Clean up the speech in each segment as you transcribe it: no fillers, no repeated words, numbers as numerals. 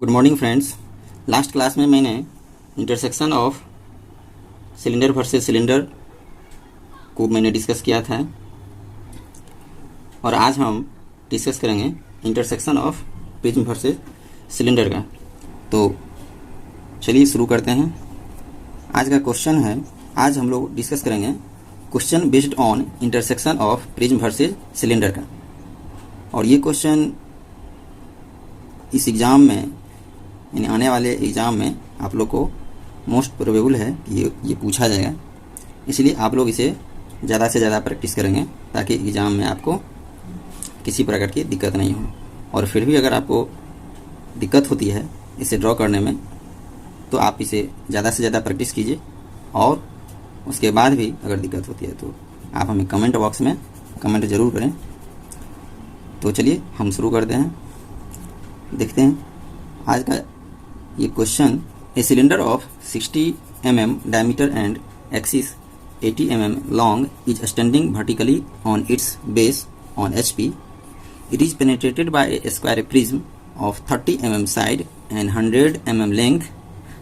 Good morning friends. Last class में मैंने intersection of cylinder versus cylinder को मैंने डिस्कस किया था और आज हम डिस्कस करेंगे intersection of prism versus cylinder का। तो चलिए शुरू करते हैं। आज का क्वेश्चन है, आज हम लोग डिस्कस करेंगे question based on intersection of prism versus cylinder का। और ये क्वेश्चन इस एग्ज़ाम में यानी आने वाले एग्ज़ाम में आप लोग को मोस्ट प्रोबेबल है कि ये पूछा जाएगा, इसलिए आप लोग इसे ज़्यादा से ज़्यादा प्रैक्टिस करेंगे ताकि एग्ज़ाम में आपको किसी प्रकार की दिक्कत नहीं हो। और फिर भी अगर आपको दिक्कत होती है इसे ड्रॉ करने में तो आप इसे ज़्यादा से ज़्यादा प्रैक्टिस कीजिए, और उसके बाद भी अगर दिक्कत होती है तो आप हमें कमेंट बॉक्स में कमेंट ज़रूर करें। तो चलिए हम शुरू करते हैं, देखते हैं आज का ये question. A cylinder of 60 mm diameter and axis 80 mm long is standing vertically on its base on HP. It is penetrated by a square prism of 30 mm side and 100 mm length,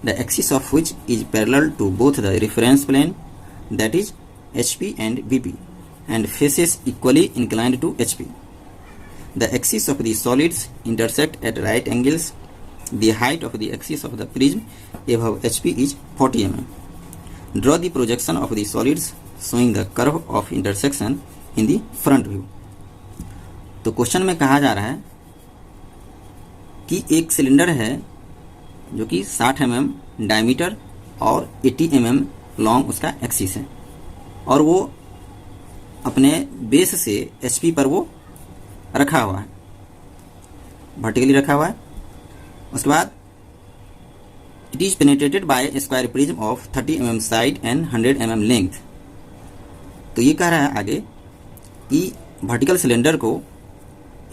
the axis of which is parallel to both the reference plane, that is HP and BP, and faces equally inclined to HP. The axis of the solids intersect at right angles. The height of the axis of the prism above HP is 40 mm. Draw the projection of the solids showing the curve of intersection in the front view. तो question में कहा जा रहा है कि एक cylinder है जो कि 60 mm डायमीटर और 80 mm लॉन्ग उसका एक्सिस है, और वो अपने बेस से HP पर वो रखा हुआ है, वर्टिकली रखा हुआ है। उसके बाद it is penetrated by a square prism of 30 mm side and 100 mm length. तो ये कह रहा है आगे कि वर्टिकल सिलेंडर को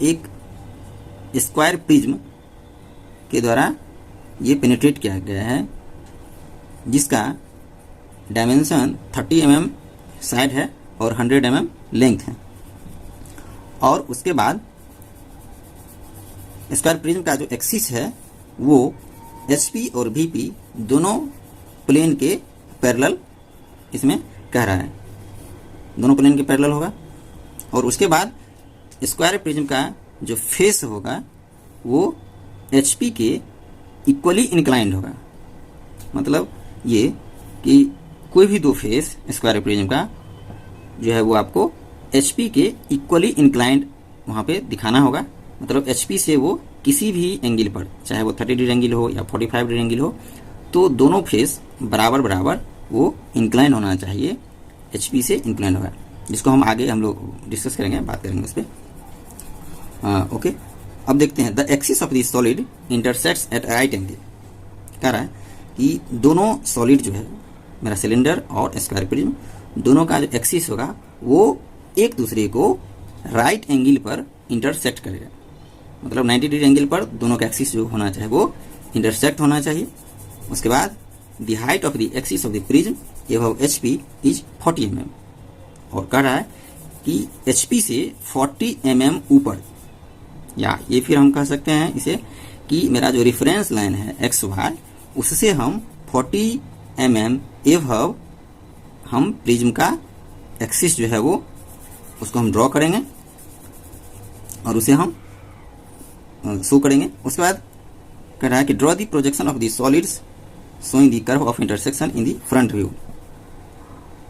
एक स्क्वायर प्रिज्म के द्वारा ये पेनेट्रेट किया गया है, जिसका डायमेंशन 30 mm साइड है और 100 mm लेंथ है। और उसके बाद स्क्वायर प्रिज्म का जो एक्सिस है वो HP और VP दोनों प्लेन के पैरेलल इसमें कह रहा है, दोनों प्लेन के पैरेलल होगा। और उसके बाद स्क्वायर प्रिज्म का जो फेस होगा वो HP के इक्वली इंक्लाइंड होगा। मतलब ये कि कोई भी दो फेस स्क्वायर प्रिज्म का जो है वो आपको HP के इक्वली इंक्लाइंड वहाँ पे दिखाना होगा। मतलब HP से वो किसी भी एंगल पर, चाहे वो 30 डिग्री एंगल हो या 45 डिग्री एंगल हो, तो दोनों फेस बराबर बराबर वो इंक्लाइन होना चाहिए, HP से इंक्लाइन होगा, जिसको हम आगे हम लोग डिस्कस करेंगे, बात करेंगे उस पर। ओके, अब देखते हैं। The axis of the solid intersects at right angle. कह रहा है कि दोनों सॉलिड जो है, मेरा सिलेंडर और स्क्वायर प्रिज्म, दोनों का जो एक्सिस होगा वो एक दूसरे को राइट एंगल पर इंटरसेक्ट करेगा। मतलब 90 डिग्री एंगल पर दोनों का एक्सिस जो होना चाहिए वो इंटरसेक्ट होना चाहिए। उसके बाद the height of the axis of the prism above HP is 40 mm। और कह रहा है कि HP से 40 mm ऊपर, या ये फिर हम कह सकते हैं इसे कि मेरा जो रेफरेंस लाइन है XY, उससे हम 40 mm अबव हम प्रिज्म का एक्सिस जो है वो उसको हम ड्रॉ करेंगे और उसे हम शो करेंगे। उसके बाद कह रहा है कि draw the projection of the solids showing the curve of intersection in the front view.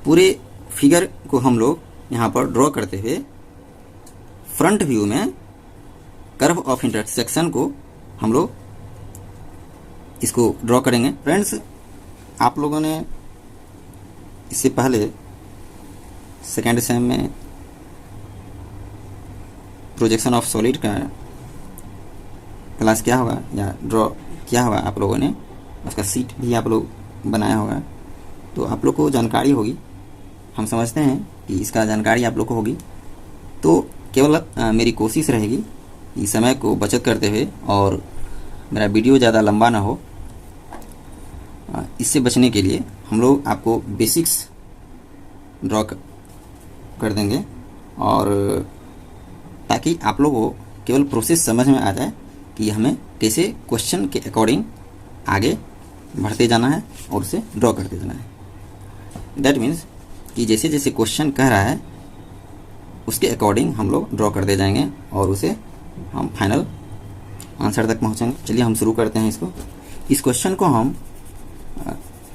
पूरे फिगर को हम लोग यहाँ पर ड्रॉ करते हुए फ्रंट व्यू में कर्व ऑफ इंटरसेक्शन को हम लोग इसको ड्रॉ करेंगे। फ्रेंड्स, आप लोगों ने इससे पहले सेकेंड सेम में प्रोजेक्शन ऑफ सॉलिड का क्लास किया होगा या ड्रॉ किया होगा आप लोगों ने, उसका सीट भी आप लोग बनाया होगा, तो आप लोग को जानकारी होगी। हम समझते हैं कि इसका जानकारी आप लोग को होगी। तो केवल मेरी कोशिश रहेगी कि समय को बचत करते हुए और मेरा वीडियो ज़्यादा लंबा ना हो, इससे बचने के लिए हम लोग आपको बेसिक्स ड्रॉ कर देंगे, और ताकि आप लोगों को केवल प्रोसेस समझ में आ जाए कि हमें कैसे क्वेश्चन के अकॉर्डिंग आगे बढ़ते जाना है और उसे ड्रॉ करते जाना है। दैट मीन्स कि जैसे जैसे क्वेश्चन कह रहा है उसके अकॉर्डिंग हम लोग ड्रॉ करते जाएंगे और उसे हम फाइनल आंसर तक पहुंचेंगे। चलिए हम शुरू करते हैं इसको। इस क्वेश्चन को हम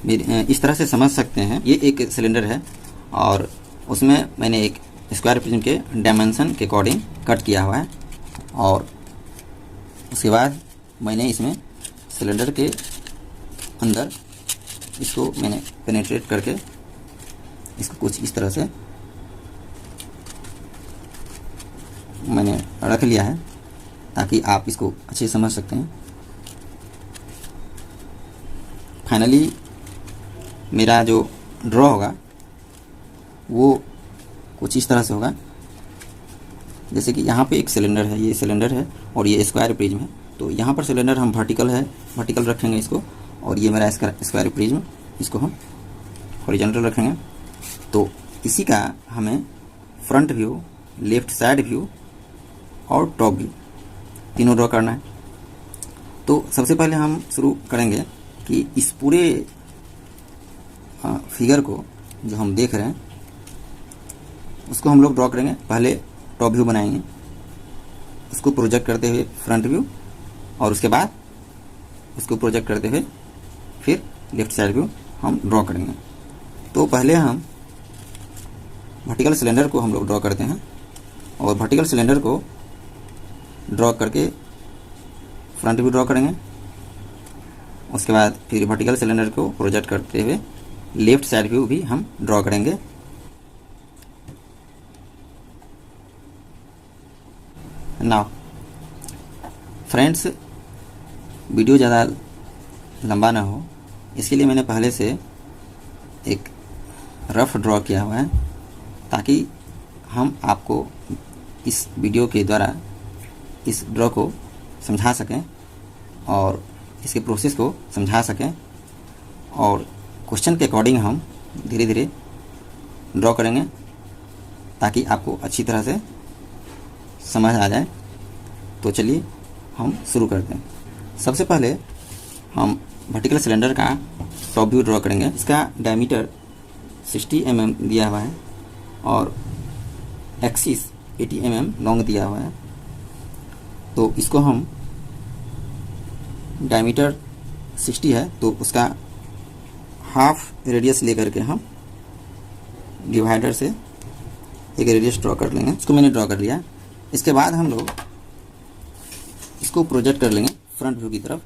इस तरह से समझ सकते हैं। ये एक सिलेंडर है और उसमें मैंने एक स्क्वायर प्रिज्म के डायमेंशन के अकॉर्डिंग कट किया हुआ है और उसके बाद मैंने इसमें सिलेंडर के अंदर इसको मैंने पेनिट्रेट करके इसको कुछ इस तरह से मैंने रख लिया है ताकि आप इसको अच्छे से समझ सकते हैं। फाइनली मेरा जो ड्रॉ होगा वो कुछ इस तरह से होगा। जैसे कि यहाँ पे एक सिलेंडर है, ये सिलेंडर है और ये स्क्वायर प्रिज्म है। तो यहाँ पर सिलेंडर हम वर्टिकल रखेंगे इसको, और ये मेरा स्क्वायर प्रिज्म, इसको हम हॉरिजॉन्टल रखेंगे। तो इसी का हमें front view, left side view और टॉप व्यू तीनों ड्रॉ करना है। तो सबसे पहले हम शुरू करेंगे कि इस पूरे फिगर को जो हम देख रहे हैं उसको हम लोग ड्रॉ करेंगे। पहले टॉप व्यू बनाएंगे, उसको प्रोजेक्ट करते हुए फ्रंट व्यू, और उसके बाद उसको प्रोजेक्ट करते हुए फिर लेफ्ट साइड व्यू हम ड्रॉ करेंगे। तो पहले हम वर्टिकल सिलेंडर को हम लोग ड्रॉ करते हैं और वर्टिकल सिलेंडर को ड्रॉ करके फ्रंट व्यू ड्रॉ करेंगे। उसके बाद फिर वर्टिकल सिलेंडर को प्रोजेक्ट करते हुए लेफ्ट साइड व्यू भी हम ड्रॉ करेंगे। नाउ फ्रेंड्स, वीडियो ज़्यादा लंबा ना हो इसके लिए मैंने पहले से एक रफ ड्रॉ किया हुआ है ताकि हम आपको इस वीडियो के द्वारा इस ड्रॉ को समझा सकें और इसके प्रोसेस को समझा सकें, और क्वेश्चन के अकॉर्डिंग हम धीरे धीरे ड्रॉ करेंगे ताकि आपको अच्छी तरह से समझ आ जाए। तो चलिए हम शुरू करते हैं। सबसे पहले हम वर्टिकल सिलेंडर का टॉप व्यू ड्रॉ करेंगे। इसका डायमीटर 60 mm दिया हुआ है और एक्सिस 80 mm लॉन्ग दिया हुआ है। तो इसको हम डायमीटर 60 है तो उसका हाफ रेडियस लेकर के हम डिवाइडर से एक रेडियस ड्रॉ कर लेंगे। इसको मैंने ड्रॉ कर लिया। इसके बाद हम लोग इसको प्रोजेक्ट कर लेंगे फ्रंट व्यू की तरफ।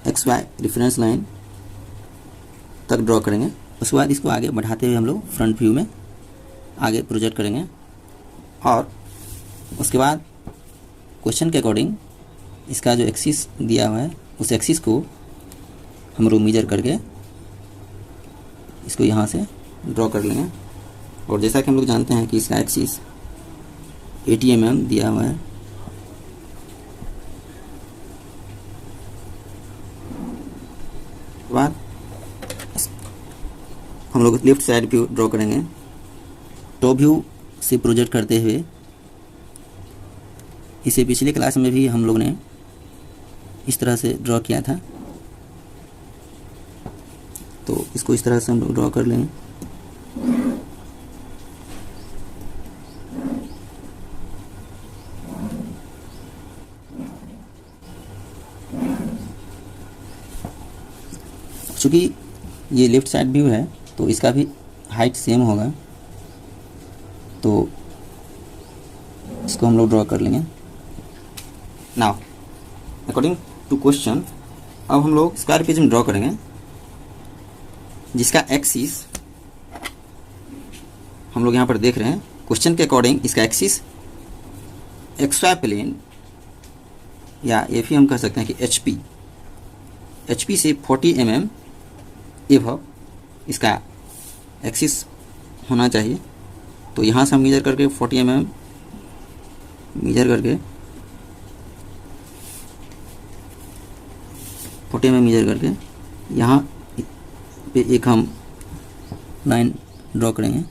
एक्स वाई रेफरेंस लाइन तक ड्रॉ करेंगे। उसके बाद इसको आगे बढ़ाते हुए हम लोग फ्रंट व्यू में आगे प्रोजेक्ट करेंगे, और उसके बाद क्वेश्चन के अकॉर्डिंग इसका जो एक्सिस दिया हुआ है उस एक्सिस को हम लोग मेजर करके इसको यहाँ से ड्रॉ कर लेंगे। और जैसा कि हम लोग जानते हैं कि इसका एक्सिस 80 mm दिया हुआ है। बाद हम लोग लेफ्ट साइड व्यू ड्रॉ करेंगे। टॉप व्यू से प्रोजेक्ट करते हुए इसे पिछले क्लास में भी हम लोग ने इस तरह से ड्रॉ किया था, तो इसको इस तरह से हम लोग ड्रॉ कर लेंगे। चूँकि ये लेफ्ट साइड व्यू है तो इसका भी हाइट सेम होगा, तो इसको हम लोग ड्रॉ कर लेंगे। नाउ अकॉर्डिंग टू क्वेश्चन अब हम लोग स्क्वायर प्रिज्म ड्रॉ करेंगे जिसका एक्सिस हम लोग यहाँ पर देख रहे हैं। क्वेश्चन के अकॉर्डिंग इसका एक्सिस एक्सवाई प्लेन, या ये भी हम कह सकते हैं कि एचपी से 40 mm एवं इसका एक्सिस होना चाहिए। तो यहाँ से हम मेजर करके 40 mm मेजर करके 40 mm मेजर करके यहाँ पे एक हम लाइन ड्रॉ करेंगे।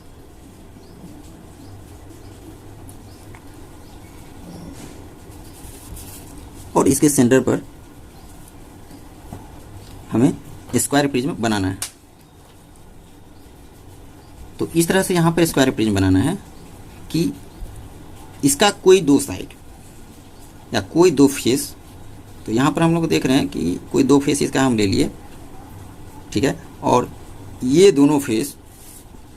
और इसके सेंटर पर हमें स्क्वायर प्रिज्म बनाना है। तो इस तरह से यहाँ पर स्क्वायर प्रिज्म बनाना है कि इसका कोई दो साइड या कोई दो फेस, तो यहाँ पर हम लोग देख रहे हैं कि कोई दो फेस इसका हम ले लिए, ठीक है। और ये दोनों फेस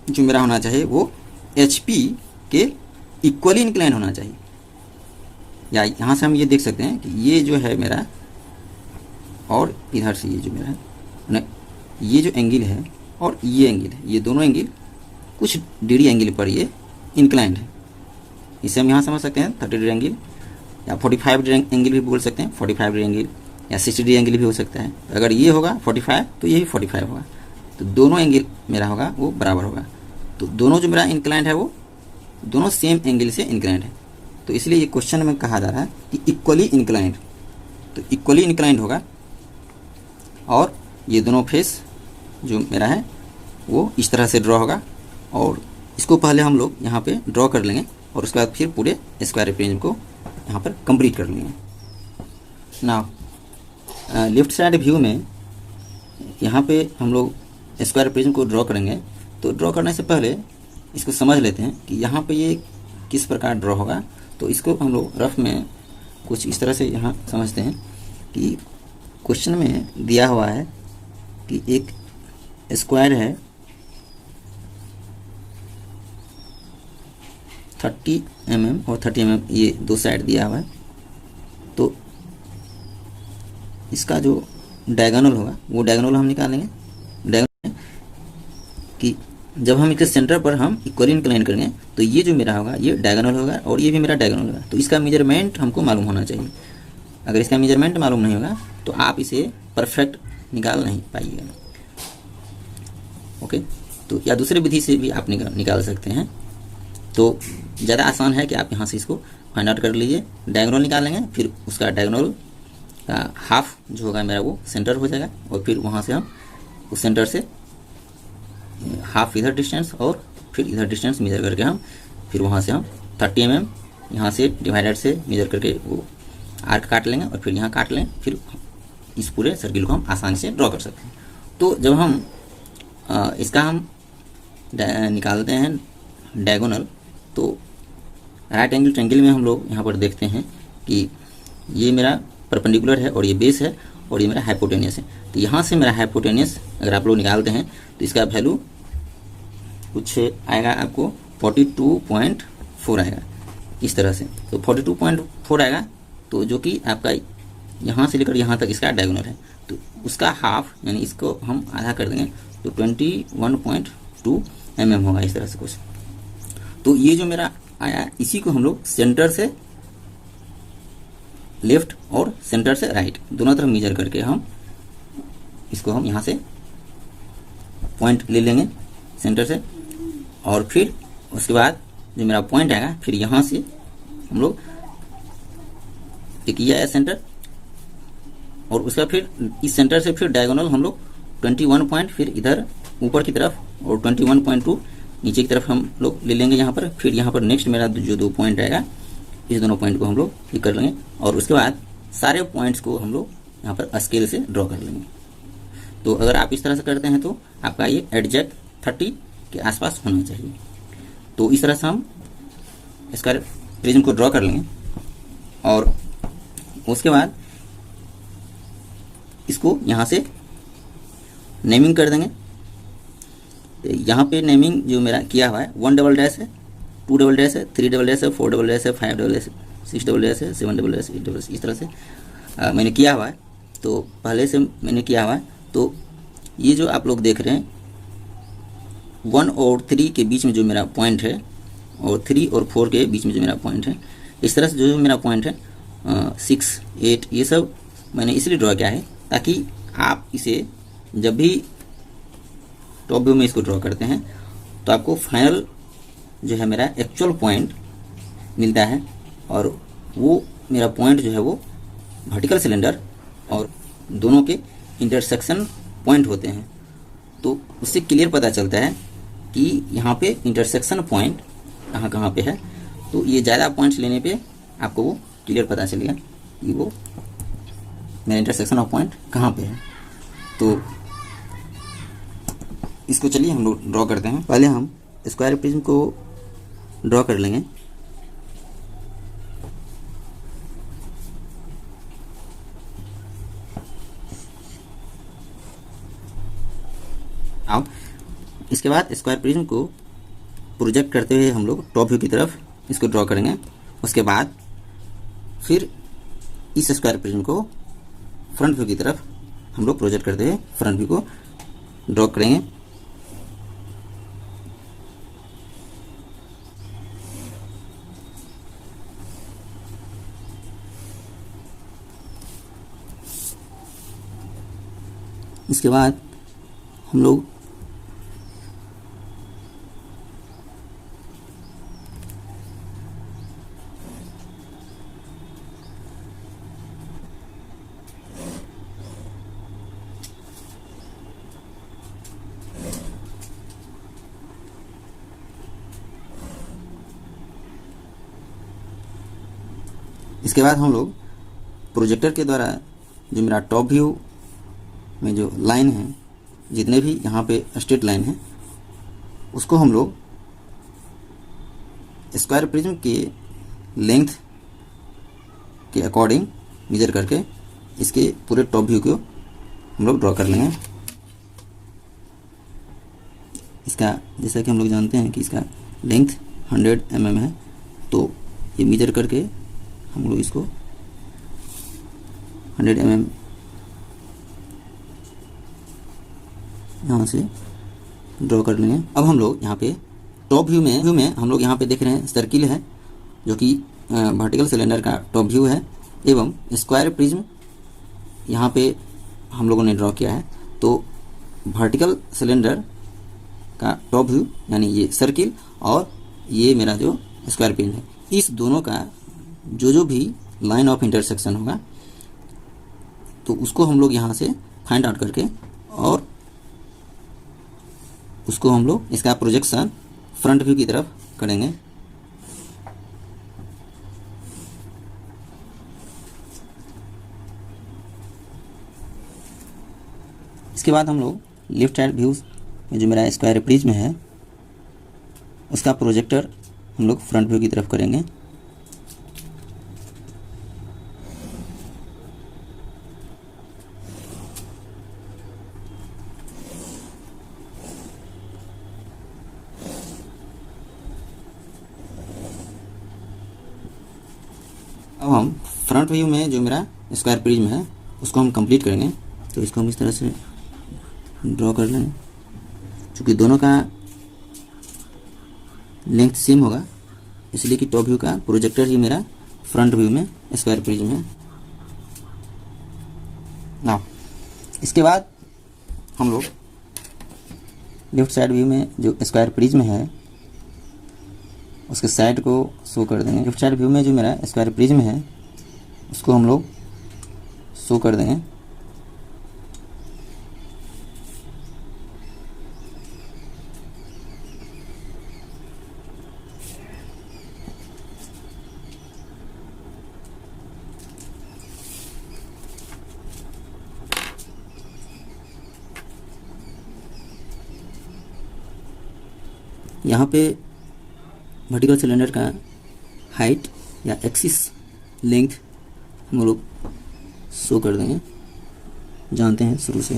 जो मेरा होना चाहिए वो HP के इक्वली इंक्लाइन होना चाहिए। या यहाँ से हम ये देख सकते हैं कि ये जो है मेरा, और इधर से ये जो मेरा है ना, ये जो एंगल है और ये एंगल है, ये दोनों एंगल कुछ डिग्री एंगल पर ये इंक्लाइंड है। इसे हम यहाँ समझ सकते हैं 30 डिग्री एंगल, या 45 डिग्री एंगल भी बोल सकते हैं, 45 डिग्री एंगल या 60 डिग्री एंगल भी हो सकता है। अगर ये होगा 45 तो ये भी 45 होगा, तो दोनों एंगल मेरा होगा वो बराबर होगा। तो दोनों जो मेरा इंक्लाइंड है वो दोनों सेम एंगल से इंक्लाइंड है। तो इसलिए ये क्वेश्चन में कहा जा रहा है कि इक्वली इंक्लाइंड, तो इक्वली इंक्लाइंड होगा। और ये दोनों फेस जो मेरा है वो इस तरह से ड्रॉ होगा, और इसको पहले हम लोग यहाँ पे ड्रॉ कर लेंगे और उसके बाद फिर पूरे स्क्वायर प्रिज्म को यहाँ पर कंप्लीट कर लेंगे। नाउ लेफ्ट साइड व्यू में यहाँ पे हम लोग स्क्वायर प्रिज्म को ड्रॉ करेंगे। तो ड्रॉ करने से पहले इसको समझ लेते हैं कि यहाँ पे ये किस प्रकार ड्रॉ होगा। तो इसको हम लोग रफ में कुछ इस तरह से यहाँ समझते हैं कि क्वेश्चन में दिया हुआ है कि एक स्क्वायर है 30 mm और 30 mm, ये दो साइड दिया हुआ है। तो इसका जो डायगोनल होगा वो डायगोनल हम निकालेंगे। डायगोनल कि जब हम इसके सेंटर पर हम इक्वली इंक्लाइन करेंगे तो ये जो मेरा होगा ये डायगोनल होगा और ये भी मेरा डायगोनल होगा। तो इसका मेजरमेंट हमको मालूम होना चाहिए। अगर इसका मेजरमेंट मालूम नहीं होगा तो आप इसे परफेक्ट निकाल नहीं पाइएगा। ओके, तो या दूसरी विधि से भी आप निकाल सकते हैं। तो ज़्यादा आसान है कि आप यहाँ से इसको फाइंड आउट कर लीजिए। डायगोनल निकालेंगे, फिर उसका डायगोनल का हाफ जो होगा मेरा वो सेंटर हो जाएगा, और फिर वहाँ से हम उस सेंटर से हाफ इधर डिस्टेंस और फिर इधर डिस्टेंस मेजर करके हम फिर वहाँ से हम 30 mm यहाँ से डिवाइडर से मेजर करके वो आर्क काट लेंगे और फिर यहाँ काट लें। फिर इस पूरे सर्किल को हम आसानी से ड्रॉ कर सकते हैं। तो जब हम इसका हम निकालते हैं डायगोनल, तो राइट एंगल ट्रायंगल में हम लोग यहाँ पर देखते हैं कि ये मेरा परपेंडिकुलर है और ये बेस है और ये मेरा हाइपोटेनियस है। तो यहाँ से मेरा हाइपोटेनियस अगर आप लोग निकालते हैं तो इसका वैल्यू कुछ आएगा आपको 42.4 आएगा इस तरह से। तो 42.4 आएगा, तो जो कि आपका यहाँ से लेकर यहाँ तक इसका डायगोनल है। तो उसका हाफ यानी इसको हम आधा कर देंगे तो 21.2 mm होगा इस तरह से कुछ। तो ये जो मेरा आया इसी को हम लोग सेंटर से लेफ्ट और सेंटर से राइट दोनों तरफ मेजर करके हम इसको हम यहाँ से पॉइंट ले लेंगे सेंटर से, और फिर उसके बाद जो मेरा पॉइंट आएगा फिर यहाँ से हम लोग एक ये है सेंटर, और उसका फिर इस सेंटर से फिर डायगोनल हम लोग 21 पॉइंट फिर इधर ऊपर की तरफ और 21.2 नीचे की तरफ हम लोग ले लेंगे यहाँ पर। फिर यहाँ पर नेक्स्ट मेरा जो दो पॉइंट आएगा इस दोनों पॉइंट को हम लोग ये कर लेंगे, और उसके बाद सारे पॉइंट्स को हम लोग यहाँ पर स्केल से ड्रॉ कर लेंगे। तो अगर आप इस तरह से करते हैं तो आपका ये एग्जैक्ट 30 के आसपास होना चाहिए। तो इस तरह से हम इसका प्रिज्म को ड्रॉ कर लेंगे, और उसके बाद इसको यहाँ से नेमिंग कर देंगे। यहाँ पे नेमिंग जो मेरा किया हुआ है 1 डबल डैश है, 2 डबल डैश है, 3 डबल डैश है, 4 डबल डैश है, 5 डबल डैश है, 6 डबल डैश है, 7 डबल डैश, 8 डबल डैश, इस तरह से मैंने किया हुआ है। तो पहले से मैंने किया हुआ है। तो ये जो आप लोग देख रहे हैं 1 और 3 के बीच में जो मेरा पॉइंट है और 3 और 4 के बीच में जो मेरा पॉइंट है, इस तरह से जो मेरा पॉइंट है 6, 8 ये सब मैंने इसलिए ड्रॉ किया है ताकि आप इसे जब भी टॉप व्यू में इसको ड्रॉ करते हैं तो आपको फाइनल जो है मेरा एक्चुअल पॉइंट मिलता है, और वो मेरा पॉइंट जो है वो वर्टिकल सिलेंडर और दोनों के इंटरसेक्शन पॉइंट होते हैं। तो उससे क्लियर पता चलता है कि यहाँ पे इंटरसेक्शन पॉइंट कहाँ कहाँ पे है। तो ये ज़्यादा पॉइंट्स लेने पे आपको वो क्लियर पता चलेगा। कि वो मेरा इंटरसेक्शन ऑफ पॉइंट कहाँ पे है। तो इसको चलिए हम लोग ड्रॉ करते हैं। पहले हम स्क्वायर प्रिज्म को ड्रॉ कर लेंगे। अब इसके बाद स्क्वायर प्रिज्म को प्रोजेक्ट करते हुए हम लोग टॉप व्यू की तरफ इसको ड्रॉ करेंगे। उसके बाद फिर इस स्क्वायर प्रिज्म को फ्रंट व्यू की तरफ हम लोग प्रोजेक्ट करते हुए फ्रंट व्यू को ड्रॉ करेंगे। इसके बाद हम लोग प्रोजेक्टर के द्वारा जो मेरा टॉप व्यू में जो लाइन है, जितने भी यहाँ पे स्ट्रेट लाइन है, उसको हम लोग स्क्वायर प्रिज्म के लेंथ के अकॉर्डिंग मेजर करके इसके पूरे टॉप व्यू को हम लोग ड्रॉ कर लेंगे। इसका जैसा कि हम लोग जानते हैं कि इसका लेंथ 100 mm है, तो ये मेजर करके हम लोग इसको 100 mm यहाँ से ड्रॉ कर लेंगे। अब हम लोग यहाँ पे टॉप व्यू में हम लोग यहाँ पे देख रहे हैं सर्किल है, जो कि वर्टिकल सिलेंडर का टॉप व्यू है, एवं स्क्वायर प्रिज्म यहाँ पे हम लोगों ने ड्रॉ किया है। तो वर्टिकल सिलेंडर का टॉप व्यू यानी ये सर्किल और ये मेरा जो स्क्वायर प्रिज्म है, इस दोनों का जो भी लाइन ऑफ इंटरसेक्शन होगा, तो उसको हम लोग यहाँ से फाइंड आउट करके और उसको हम लोग इसका प्रोजेक्शन फ्रंट व्यू की तरफ करेंगे। इसके बाद हम लोग लेफ्ट साइड व्यूज में जो मेरा स्क्वायर प्रिज्म है, उसका प्रोजेक्टर हम लोग फ्रंट व्यू की तरफ करेंगे। अब हम फ्रंट व्यू में जो मेरा स्क्वायर प्रिज्म है उसको हम कंप्लीट करेंगे। तो इसको हम इस तरह से ड्रॉ कर लेंगे। चूँकि दोनों का लेंथ सेम होगा, इसलिए कि टॉप व्यू का प्रोजेक्टर ही मेरा फ्रंट व्यू में स्क्वायर प्रिज्म है। नाउ इसके बाद हम लोग लेफ्ट साइड व्यू में जो स्क्वायर प्रिज्म है उसके साइड को शो कर देंगे। लेफ्ट साइड व्यू में जो मेरा स्क्वायर प्रिज्म है उसको हम लोग शो कर देंगे। यहाँ पे वर्टिकल सिलेंडर का हाइट या एक्सिस लेंथ हम लोग शो कर देंगे, जानते हैं शुरू से।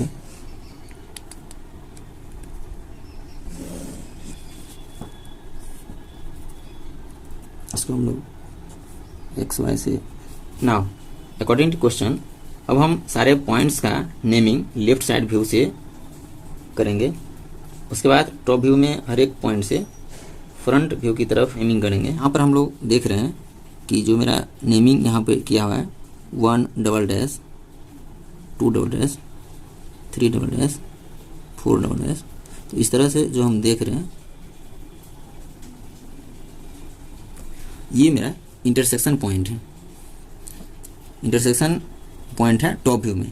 इसको हम लोग एक्स वाई से। नाउ अकॉर्डिंग टू क्वेश्चन, अब हम सारे पॉइंट्स का नेमिंग लेफ्ट साइड व्यू से करेंगे। उसके बाद टॉप व्यू में हर एक पॉइंट से फ्रंट व्यू की तरफ नेमिंग करेंगे। यहाँ पर हम लोग देख रहे हैं कि जो मेरा नेमिंग यहाँ पे किया हुआ है 1 double dash 2 double dash 3 double dash 4 double dash. तो इस तरह से जो हम देख रहे हैं, ये मेरा इंटरसेक्शन पॉइंट है। इंटरसेक्शन पॉइंट है टॉप व्यू में।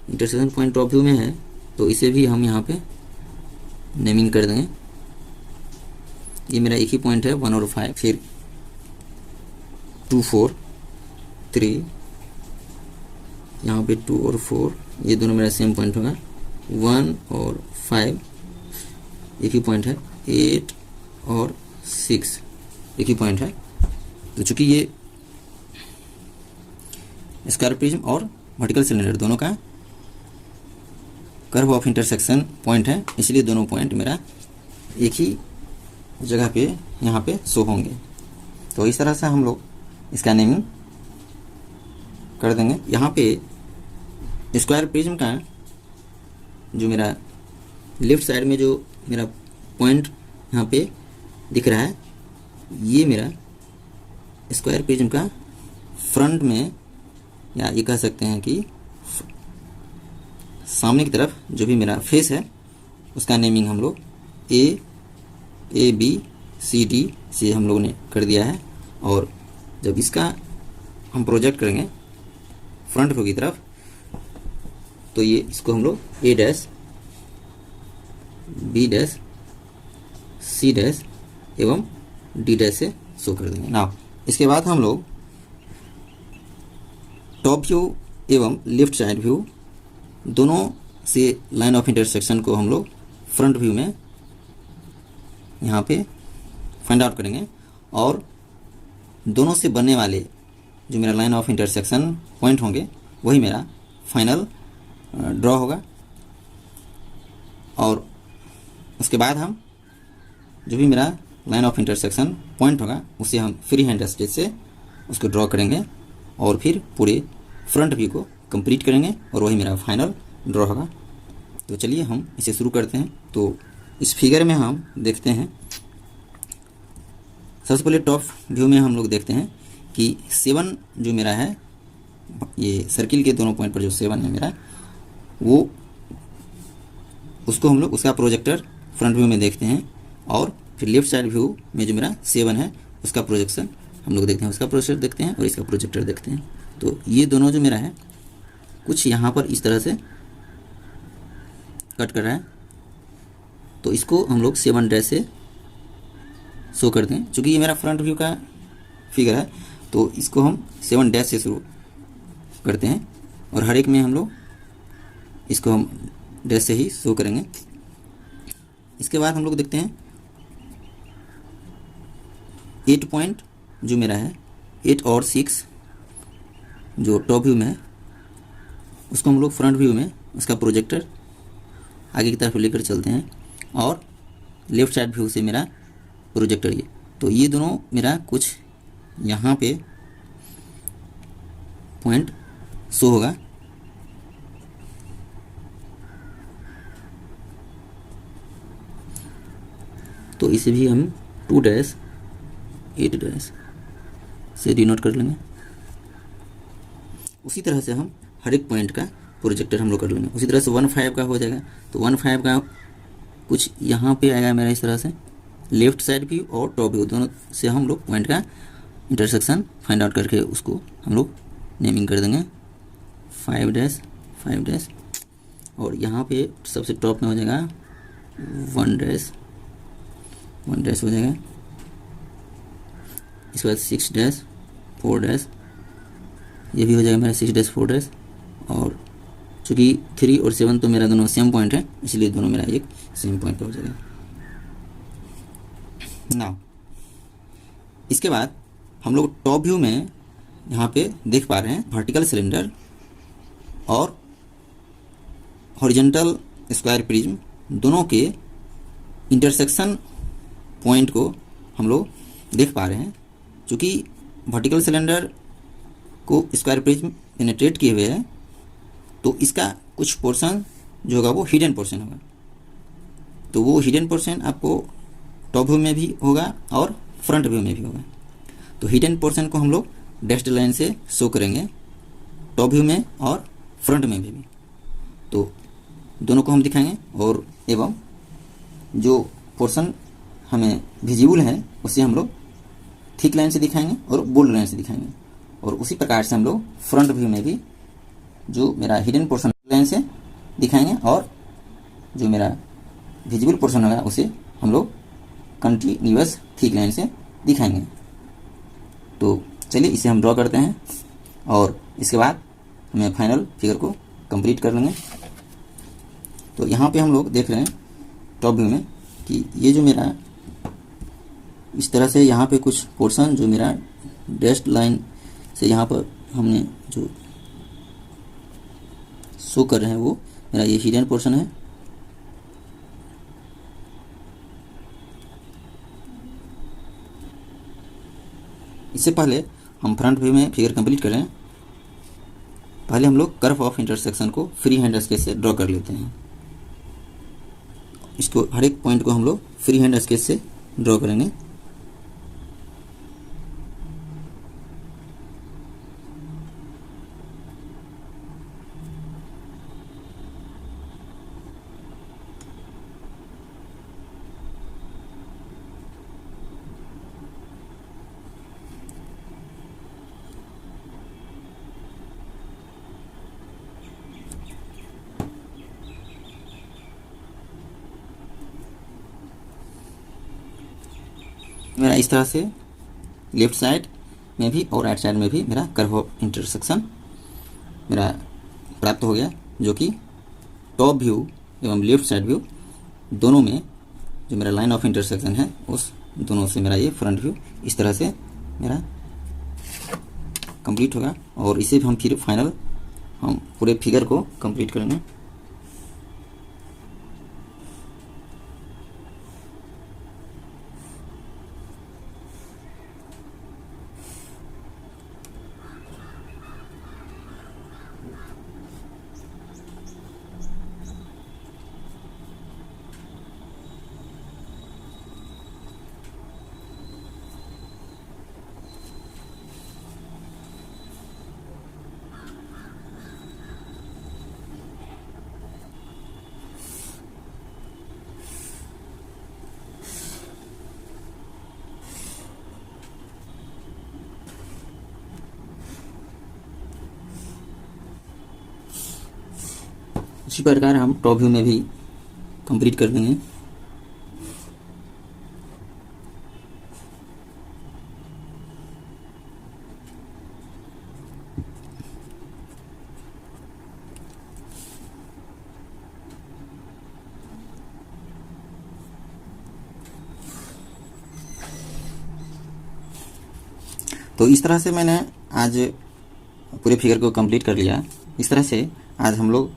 इंटरसेक्शन पॉइंट टॉप व्यू में है, तो इसे भी हम यहाँ पे नेमिंग कर देंगे। ये मेरा एक ही पॉइंट है 1 और 5, फिर 2 4 3 यहाँ पे 2 और 4 ये दोनों मेरा सेम पॉइंट होगा। 1 और 5 एक ही पॉइंट है। 8 और 6 एक ही पॉइंट है। तो चूंकि ये स्क्वायर प्रिज्म और वर्टिकल सिलेंडर दोनों का कर्व ऑफ इंटरसेक्शन पॉइंट है, इसलिए दोनों पॉइंट मेरा एक ही जगह पे यहाँ पे शो होंगे। तो इस तरह से हम लोग इसका नेमिंग कर देंगे। यहाँ पे स्क्वायर प्रिज्म का जो मेरा लेफ्ट साइड में जो मेरा पॉइंट यहाँ पे दिख रहा है, ये मेरा स्क्वायर प्रिज्म का फ्रंट में, या ये कह सकते हैं कि सामने की तरफ जो भी मेरा फेस है उसका नेमिंग हम लोग ए बी सी डी से हम लोगों ने कर दिया है। और जब इसका हम प्रोजेक्ट करेंगे फ्रंट व्यू की तरफ, तो ये इसको हम लोग A dash B dash C dash एवं डी डैश से शो कर देंगे। नाउ इसके बाद हम लोग टॉप व्यू एवं लेफ्ट साइड व्यू दोनों से लाइन ऑफ इंटरसेक्शन को हम लोग फ्रंट व्यू में यहाँ पे फाइंड आउट करेंगे, और दोनों से बनने वाले जो मेरा लाइन ऑफ इंटरसेक्शन पॉइंट होंगे वही मेरा फाइनल ड्रॉ होगा। और उसके बाद हम जो भी मेरा लाइन ऑफ इंटरसेक्शन पॉइंट होगा उसे हम फ्री हैंड स्केच से उसको ड्रॉ करेंगे और फिर पूरे फ्रंट व्यू को कंप्लीट करेंगे, और वही मेरा फाइनल ड्रॉ होगा। तो चलिए हम इसे शुरू करते हैं। तो इस फिगर में हम देखते हैं, सबसे पहले टॉप व्यू में हम लोग देखते हैं कि 7 जो मेरा है, ये सर्किल के दोनों पॉइंट पर जो 7 है मेरा, वो उसको हम लोग उसका प्रोजेक्टर फ्रंट व्यू में देखते हैं, और फिर लेफ्ट साइड व्यू में जो मेरा 7 है उसका प्रोजेक्शन हम लोग देखते हैं, उसका प्रोजेक्टर देखते हैं और इसका प्रोजेक्टर देखते हैं। तो ये दोनों जो मेरा है कुछ यहाँ पर इस तरह से कट कर रहा है, तो इसको हम लोग 7 डैश से शो करते हैं। चूँकि ये मेरा फ्रंट व्यू का फिगर है तो इसको हम 7 डैश से शुरू करते हैं, और हर एक में हम लोग इसको हम डैश से ही शो करेंगे। इसके बाद हम लोग देखते हैं 8 पॉइंट जो मेरा है, 8 और 6 जो टॉप व्यू में है उसको हम लोग फ्रंट व्यू में उसका प्रोजेक्टर आगे की तरफ लेकर चलते हैं, और लेफ्ट साइड व्यू से मेरा प्रोजेक्टर ये, तो ये दोनों मेरा कुछ यहाँ पे पॉइंट शो होगा। तो इसे भी हम 2 डैश 8 डैश से डिनोट कर लेंगे। उसी तरह से हम हर एक पॉइंट का प्रोजेक्टर हम लोग कर लेंगे। उसी तरह से 1-5 का हो जाएगा, तो 1-5 का कुछ यहाँ पे आएगा मेरा इस तरह से, लेफ्ट साइड व्यू और टॉप व्यू दोनों से हम लोग पॉइंट का इंटरसेक्शन फाइंड आउट करके उसको हम लोग नेमिंग कर देंगे 5 डैश 5 डैश, और यहाँ पे सबसे टॉप में हो जाएगा 1 डैश 1 डैश हो जाएगा। इसके बाद 6 डैश 4 डैश, ये भी हो जाएगा मेरा 6 डैश 4 डैश, और चूँकि 3 और 7 तो मेरा दोनों सेम पॉइंट है इसलिए दोनों मेरा एक सेम पॉइंट पर हो जाएगा। नाउ इसके बाद हम लोग टॉप व्यू में यहाँ पे देख पा रहे हैं वर्टिकल सिलेंडर और हॉरिजॉन्टल स्क्वायर प्रिज्म दोनों के इंटरसेक्शन पॉइंट को हम लोग देख पा रहे हैं। चूँकि वर्टिकल सिलेंडर को स्क्वायर प्रिज्म पेनिट्रेट किए हुए है, तो इसका कुछ पोर्शन जो होगा वो हिडन पोर्शन होगा। तो वो हिडन पोर्शन आपको टॉप व्यू में भी होगा और फ्रंट व्यू में भी होगा। तो हिडन पोर्शन को हम लोग डैश्ड लाइन से शो करेंगे टॉप व्यू में और फ्रंट में भी। तो दोनों को हम दिखाएंगे, और एवं जो पोर्शन हमें विजिबल है उसे हम लोग थिक लाइन से दिखाएंगे और बोल्ड लाइन से दिखाएंगे। और उसी प्रकार से हम लोग फ्रंट व्यू में भी जो मेरा हिडन पोर्शन लाइन से दिखाएंगे, और जो मेरा विजिबल पोर्शन होगा उसे हम लोग कंटिन्यूअस थिक लाइन से दिखाएंगे। तो चलिए इसे हम ड्रॉ करते हैं, और इसके बाद मैं फाइनल फिगर को कंप्लीट कर लेंगे। तो यहाँ पे हम लोग देख रहे हैं टॉप व्यू में कि ये जो मेरा इस तरह से यहाँ पे कुछ पोर्शन जो मेरा डैश्ड लाइन से यहाँ पर हमने जो शो कर रहे हैं वो मेरा ये हिडन पोर्शन है। इससे पहले हम फ्रंट व्यू में फिगर कंप्लीट करें, पहले हम लोग कर्व ऑफ इंटरसेक्शन को फ्री हैंड स्केच से ड्रॉ कर लेते हैं। इसको हर एक पॉइंट को हम लोग फ्री हैंड स्केच से ड्रॉ करेंगे। मेरा इस तरह से लेफ्ट साइड में भी और राइट साइड में भी मेरा कर्व ऑफ इंटरसेक्शन मेरा प्राप्त हो गया, जो कि टॉप व्यू एवं लेफ्ट साइड व्यू दोनों में जो मेरा लाइन ऑफ इंटरसेक्शन है उस दोनों से मेरा ये फ्रंट व्यू इस तरह से मेरा कंप्लीट होगा। और इसे हम फिर फाइनल हम पूरे फिगर को कंप्लीट करेंगे। इसी प्रकार हम टॉप व्यू में भी कंप्लीट कर देंगे। तो इस तरह से मैंने आज पूरे फिगर को कंप्लीट कर लिया। इस तरह से आज हम लोग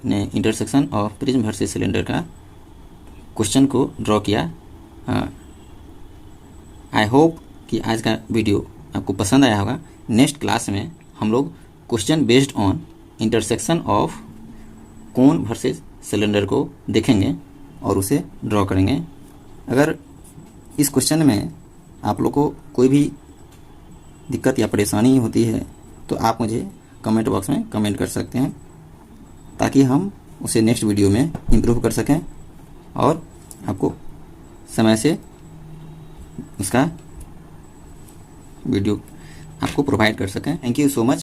ने intersection of prism versus cylinder का क्वेश्चन को ड्रॉ किया। आई होप कि आज का वीडियो आपको पसंद आया होगा। नेक्स्ट क्लास में हम लोग question based on intersection of cone versus cylinder को देखेंगे और उसे ड्रॉ करेंगे। अगर इस क्वेश्चन में आप लोग को कोई भी दिक्कत या परेशानी होती है तो आप मुझे कमेंट बॉक्स में कमेंट कर सकते हैं, ताकि हम उसे नेक्स्ट वीडियो में इम्प्रूव कर सकें और आपको समय से उसका वीडियो आपको प्रोवाइड कर सकें। Thank you so much.